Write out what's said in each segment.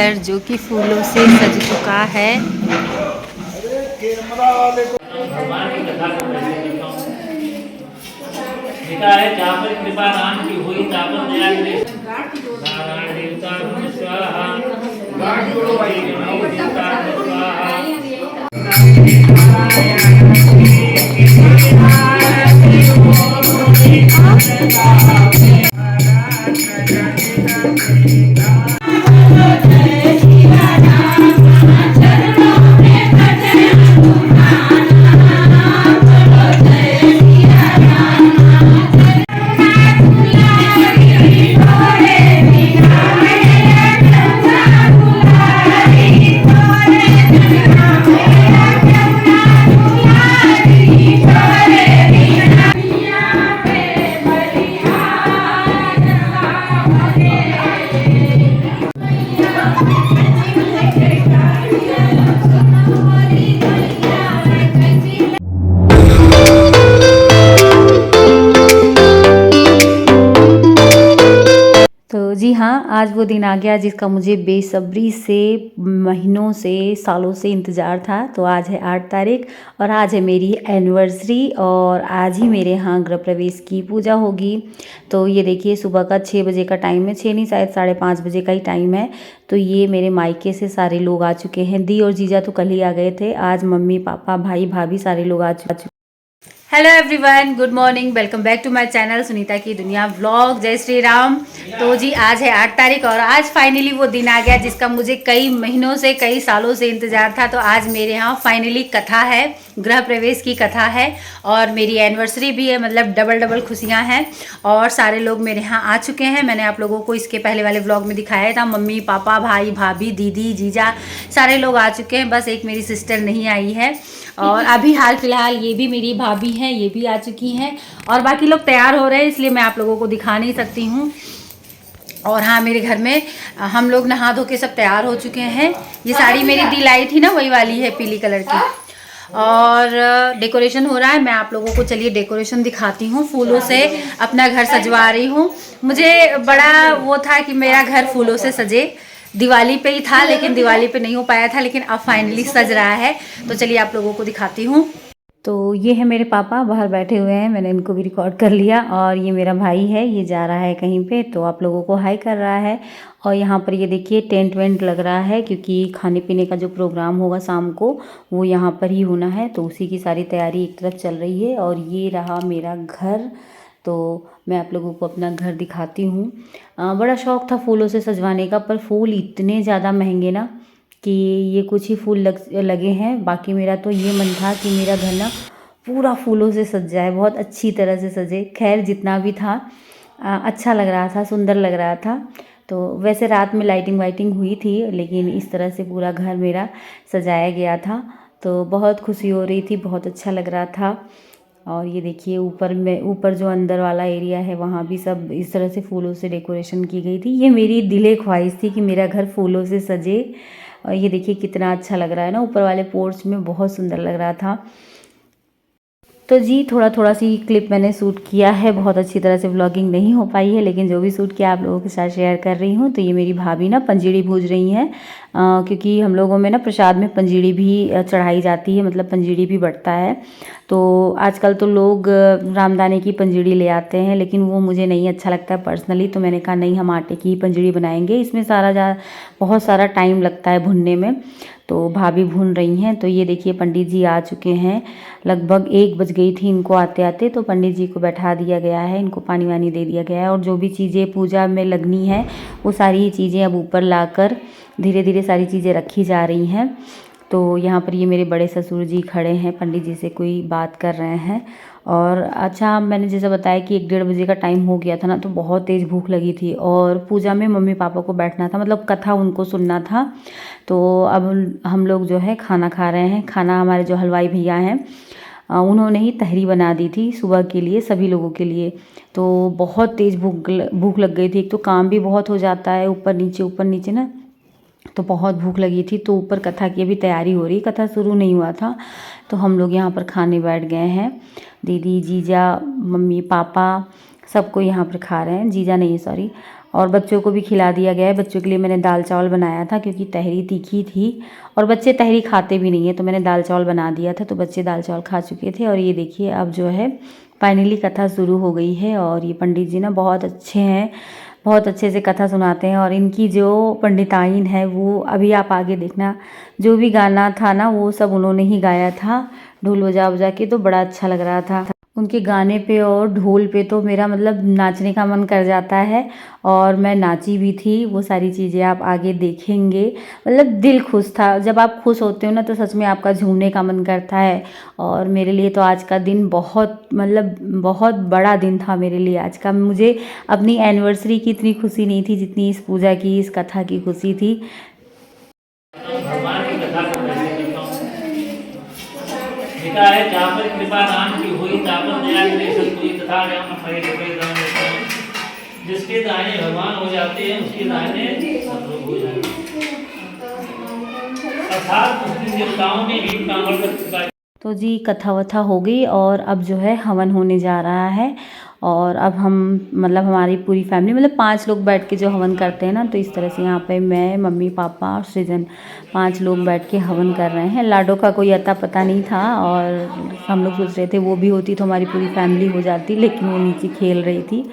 घर जो कि फूलों से सज चुका है। लिखा है जहाँ पर कृपा राम की हुई तहाँ पर दया मिले। नारायण देवता नमः स्वाहा, गणपति देवता नमः स्वाहा। तो जी हाँ, आज वो दिन आ गया जिसका मुझे बेसब्री से महीनों से सालों से इंतज़ार था। तो आज है 8 तारीख और आज है मेरी एनिवर्सरी और आज ही मेरे यहाँ गृह प्रवेश की पूजा होगी। तो ये देखिए सुबह का 6 बजे का टाइम है, 6 नहीं शायद 5:30 बजे का ही टाइम है। तो ये मेरे मायके से सारे लोग आ चुके हैं। दी और जीजा तो कल ही आ गए थे, आज मम्मी पापा भाई भाभी सारे लोग आ चुके। Hello everyone, good morning, welcome back to my channel Sunita की दुनिया व्लॉग। जय श्री राम। तो जी आज है 8 तारीख और आज फाइनली वो दिन आ गया जिसका मुझे कई महीनों से कई सालों से इंतज़ार था। तो आज मेरे यहाँ फाइनली कथा है, गृह प्रवेश की कथा है और मेरी एनिवर्सरी भी है, मतलब डबल डबल खुशियाँ हैं। और सारे लोग मेरे यहाँ आ चुके हैं। मैंने आप लोगों को इसके पहले वाले व्लॉग में दिखाया था, मम्मी पापा भाई भाभी दीदी जीजा सारे लोग आ चुके हैं, बस एक मेरी सिस्टर नहीं आई है। और अभी हाल फिलहाल ये भी मेरी भाभी हैं, ये भी आ चुकी हैं और बाकी लोग तैयार हो रहे हैं, इसलिए मैं आप लोगों को दिखा नहीं सकती हूँ। और हाँ, मेरे घर में हम लोग नहा धो के सब तैयार हो चुके हैं। ये साड़ी मेरी दी लाई थी ना, वही वाली है पीली कलर की। और डेकोरेशन हो रहा है, मैं आप लोगों को चलिए डेकोरेशन दिखाती हूँ। फूलों से अपना घर सजवा रही हूँ। मुझे बड़ा वो था कि मेरा घर फूलों से सजे, दिवाली पे ही था लेकिन दिवाली पे नहीं हो पाया था, लेकिन अब फाइनली सज रहा है। तो चलिए आप लोगों को दिखाती हूँ। तो ये है मेरे पापा बाहर बैठे हुए हैं, मैंने इनको भी रिकॉर्ड कर लिया। और ये मेरा भाई है, ये जा रहा है कहीं पे तो आप लोगों को हाई कर रहा है। और यहाँ पर ये देखिए टेंट वेंट लग रहा है क्योंकि खाने पीने का जो प्रोग्राम होगा शाम को वो यहाँ पर ही होना है। तो उसी की सारी तैयारी एक तरफ चल रही है। और ये रहा मेरा घर, तो मैं आप लोगों को अपना घर दिखाती हूँ। बड़ा शौक़ था फूलों से सजवाने का, पर फूल इतने ज़्यादा महंगे ना कि ये कुछ ही फूल लगे हैं। बाकी मेरा तो ये मन था कि मेरा घर ना पूरा फूलों से सज जाए, बहुत अच्छी तरह से सजे। खैर जितना भी था अच्छा लग रहा था, सुंदर लग रहा था। तो वैसे रात में लाइटिंग वाइटिंग हुई थी, लेकिन इस तरह से पूरा घर मेरा सजाया गया था। तो बहुत खुशी हो रही थी, बहुत अच्छा लग रहा था। और ये देखिए ऊपर जो अंदर वाला एरिया है वहाँ भी सब इस तरह से फूलों से डेकोरेशन की गई थी। ये मेरी दिले ख्वाहिश थी कि मेरा घर फूलों से सजे। और ये देखिए कितना अच्छा लग रहा है ना, ऊपर वाले पोर्च में बहुत सुंदर लग रहा था। तो जी थोड़ा सी क्लिप मैंने शूट किया है, बहुत अच्छी तरह से व्लॉगिंग नहीं हो पाई है, लेकिन जो भी शूट किया आप लोगों के साथ शेयर कर रही हूँ। तो ये मेरी भाभी ना पंजीरी भूज रही हैं, क्योंकि हम लोगों में ना प्रसाद में पंजीरी भी चढ़ाई जाती है, मतलब पंजीरी भी बढ़ता है। तो आजकल तो लोग रामदाने की पंजीरी ले आते हैं, लेकिन वो मुझे नहीं अच्छा लगता है पर्सनली। तो मैंने कहा नहीं, हम आटे की ही पंजीरी बनाएंगे, इसमें बहुत सारा टाइम लगता है भुनने में। तो भाभी भून रही हैं। तो ये देखिए पंडित जी आ चुके हैं, लगभग 1 बज गई थी इनको आते आते। तो पंडित जी को बैठा दिया गया है, इनको पानी वानी दे दिया गया है। और जो भी चीज़ें पूजा में लगनी है वो सारी ही चीज़ें अब ऊपर लाकर धीरे धीरे सारी चीज़ें रखी जा रही हैं। तो यहाँ पर ये मेरे बड़े ससुर जी खड़े हैं, पंडित जी से कोई बात कर रहे हैं। और अच्छा, मैंने जैसे बताया कि 1-1:30 बजे का टाइम हो गया था ना, तो बहुत तेज़ भूख लगी थी। और पूजा में मम्मी पापा को बैठना था, मतलब कथा उनको सुनना था। तो अब हम लोग जो है खाना खा रहे हैं। खाना हमारे जो हलवाई भैया हैं उन्होंने ही तहरी बना दी थी सुबह के लिए, सभी लोगों के लिए। तो बहुत तेज़ भूख लग गई थी। एक तो काम भी बहुत हो जाता है, ऊपर नीचे ना, तो बहुत भूख लगी थी। तो ऊपर कथा की अभी तैयारी हो रही, कथा शुरू नहीं हुआ था। तो हम लोग यहाँ पर खाने बैठ गए हैं, दीदी जीजा मम्मी पापा सबको यहाँ पर खा रहे हैं, जीजा नहीं सॉरी। और बच्चों को भी खिला दिया गया है। बच्चों के लिए मैंने दाल चावल बनाया था क्योंकि तहरी तीखी थी और बच्चे तहरी खाते भी नहीं है, तो मैंने दाल चावल बना दिया था, तो बच्चे दाल चावल खा चुके थे। और ये देखिए अब जो है फाइनली कथा शुरू हो गई है। और ये पंडित जी ना बहुत अच्छे हैं, बहुत अच्छे से कथा सुनाते हैं। और इनकी जो पंडिताइन है वो अभी आप आगे देखना, जो भी गाना था ना वो सब उन्होंने ही गाया था, ढोल बजा बजा के, तो बड़ा अच्छा लग रहा था। उनके गाने पे और ढोल पे तो मेरा मतलब नाचने का मन कर जाता है और मैं नाची भी थी। वो सारी चीज़ें आप आगे देखेंगे। मतलब दिल खुश था। जब आप खुश होते हो ना तो सच में आपका झूमने का मन करता है। और मेरे लिए तो आज का दिन बहुत मतलब बहुत बड़ा दिन था मेरे लिए आज का। मुझे अपनी एनिवर्सरी की इतनी खुशी नहीं थी जितनी इस पूजा की, इस कथा की खुशी थी। भगवान की कथा को कैसे करता हूँ। लिखा है जहाँ पर कृपा राम की हुई तहाँ पर दया करे सब कोई तथा राम जिसके दाहिने भगवान हो जाते हैं उसके दाहिने सब लोग हो जाते हैं। अर्थात उस दिन देवताओं ने भी कांवड़ पर कृपा। तो जी कथा वथा हो गई और अब जो है हवन होने जा रहा है। और अब हम मतलब हमारी पूरी फैमिली मतलब 5 लोग बैठ के जो हवन करते हैं ना, तो इस तरह से यहाँ पे मैं, मम्मी, पापा और सृजन 5 लोग बैठ के हवन कर रहे हैं। लाडो का कोई अता पता नहीं था और हम लोग सोच रहे थे वो भी होती तो हमारी पूरी फैमिली हो जाती, लेकिन वो नीचे खेल रही थी।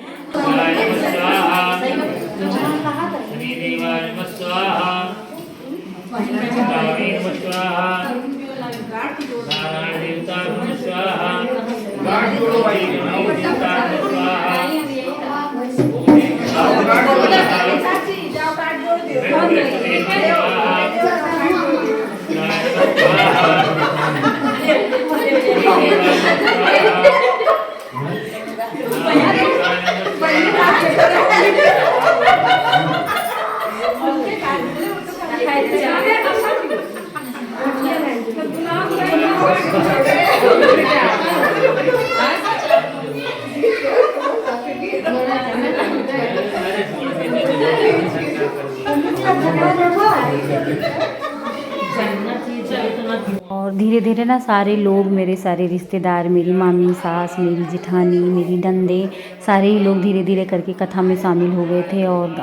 और धीरे धीरे ना सारे लोग, मेरे सारे रिश्तेदार, मेरी मामी, सास, मेरी जिठानी, मेरी नंदे, सारे ही लोग धीरे धीरे करके कथा में शामिल हो गए थे। और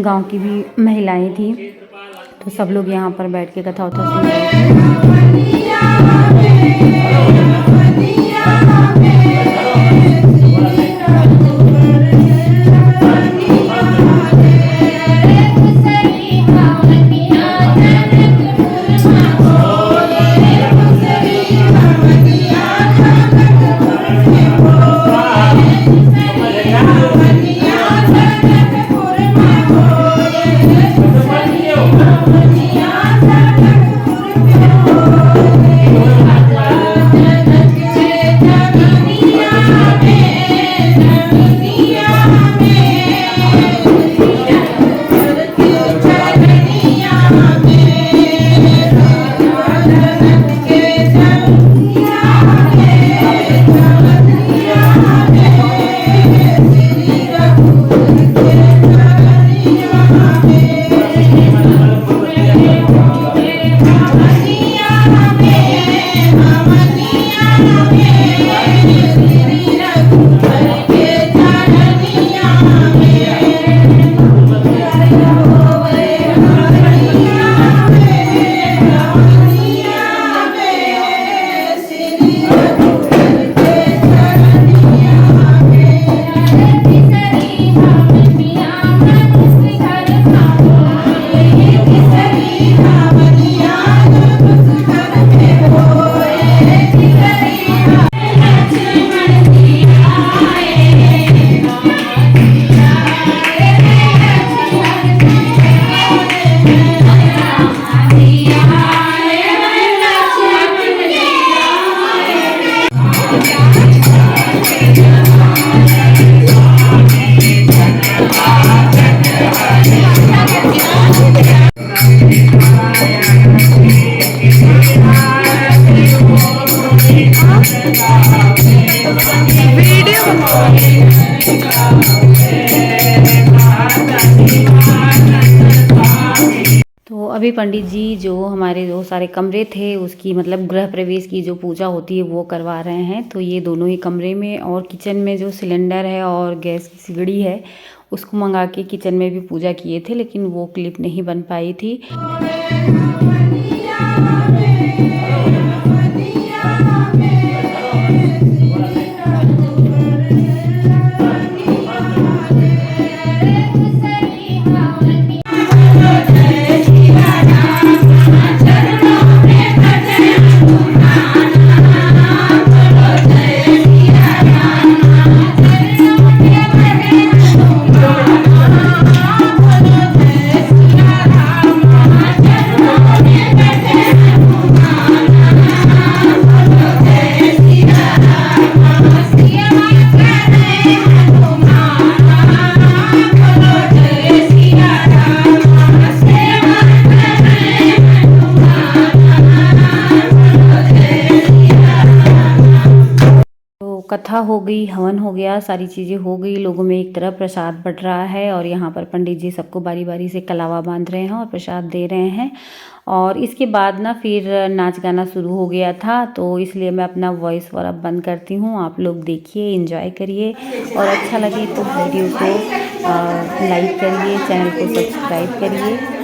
गांव की भी महिलाएं थी, तो सब लोग यहाँ पर बैठ के कथा वथा सुन रहे थे। तो अभी पंडित जी जो हमारे जो सारे कमरे थे उसकी मतलब गृह प्रवेश की जो पूजा होती है वो करवा रहे हैं। तो ये दोनों ही कमरे में और किचन में जो सिलेंडर है और गैस की सिगड़ी है उसको मंगा के किचन में भी पूजा किए थे, लेकिन वो क्लिप नहीं बन पाई थी। कथा हो गई, हवन हो गया, सारी चीज़ें हो गई, लोगों में एक तरफ प्रसाद बँट रहा है और यहाँ पर पंडित जी सबको बारी बारी से कलावा बांध रहे हैं और प्रसाद दे रहे हैं। और इसके बाद ना फिर नाच गाना शुरू हो गया था, तो इसलिए मैं अपना वॉइस ओवर अब बंद करती हूँ। आप लोग देखिए, एंजॉय करिए और अच्छा लगे तो वीडियो को लाइक करिए, चैनल को सब्सक्राइब करिए।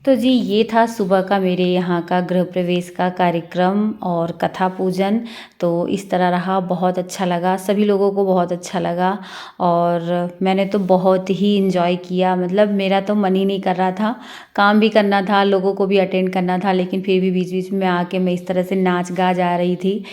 तो जी ये था सुबह का मेरे यहाँ का गृह प्रवेश का कार्यक्रम और कथा पूजन। तो इस तरह रहा, बहुत अच्छा लगा, सभी लोगों को बहुत अच्छा लगा और मैंने तो बहुत ही इंजॉय किया। मतलब मेरा तो मन ही नहीं कर रहा था, काम भी करना था, लोगों को भी अटेंड करना था, लेकिन फिर भी बीच बीच में आके मैं इस तरह से नाच गा जा रही थी।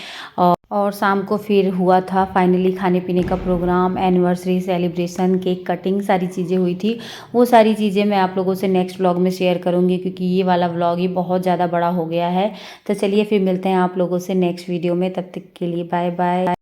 और शाम को फिर हुआ था फाइनली खाने पीने का programme, anniversary celebration, cake cutting, सारी चीज़ें हुई थी। वो सारी चीज़ें मैं आप लोगों से नेक्स्ट व्लॉग में शेयर करूँगी, क्योंकि ये वाला व्लॉग ही बहुत ज़्यादा बड़ा हो गया है। तो चलिए फिर मिलते हैं आप लोगों से नेक्स्ट वीडियो में, तब तक के लिए बाय बाय।